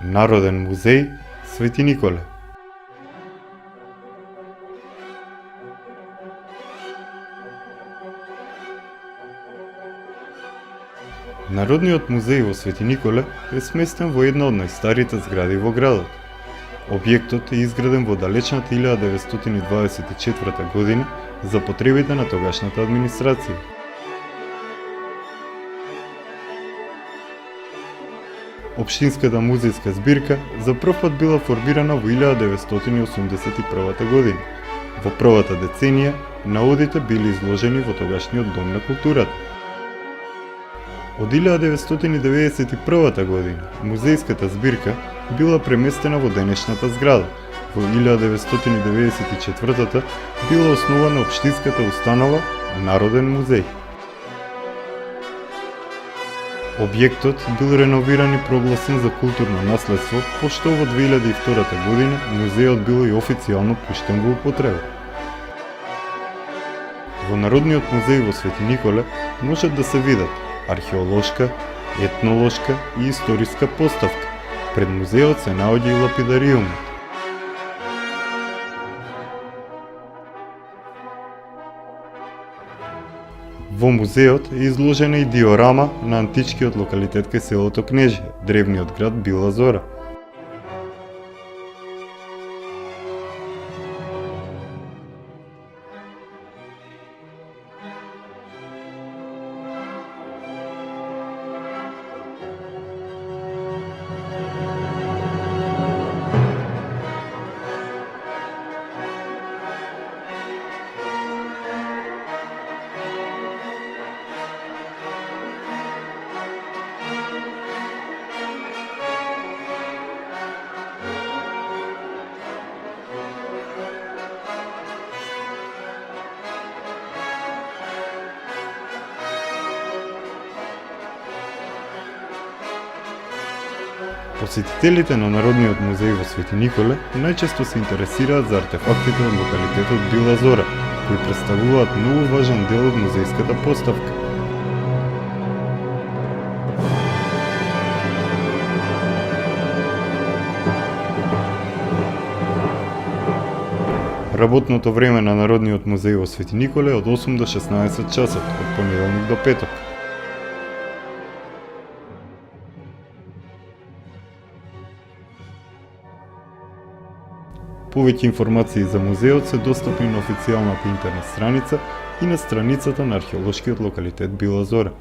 Народен музеј Свети Николе. Народниот музеј во Свети Николе е сместен во една од најстарите згради во градот. Објектот е изграден во далечната 1924 година за потребите на тогашната администрација. Општинската музејска збирка за прв пат била формирана во 1981 година. Во првата деценија, наодите били изложени во тогашниот Дом на културата. Од 1991 година, музејската збирка била преместена во денешната зграда. Во 1994 била основана општинската установа Народен музеј. Објектот бил реновиран и прогласен за културно наследство, пошто во 2002 година музејот бил и официјално пуштен во употреба. Во Народниот музеј во Свети Николе можат да се видат археолошка, етнолошка и историска поставка. Пред музејот се наоѓа и лапидариумот. Во музеот е изложена и диорама на античкиот локалитет кај селото Кнежие, древниот град Била Зора. Посетителите на Народниот музеј во Свети Николе најчесто се интересираат за артефактите од локалитетот Била Зора, кои представуваат многу важен дел од музејската поставка. Работното време на Народниот музеј во Свети Николе е од 8 до 16 часот, од понеделник до петок. Повеќе информации за музеот се достапни на официјалната интернет страница и на страницата на археолошкиот локалитет Била Зора.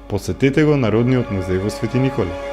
Посетете го Народниот музеј во Свети Николе.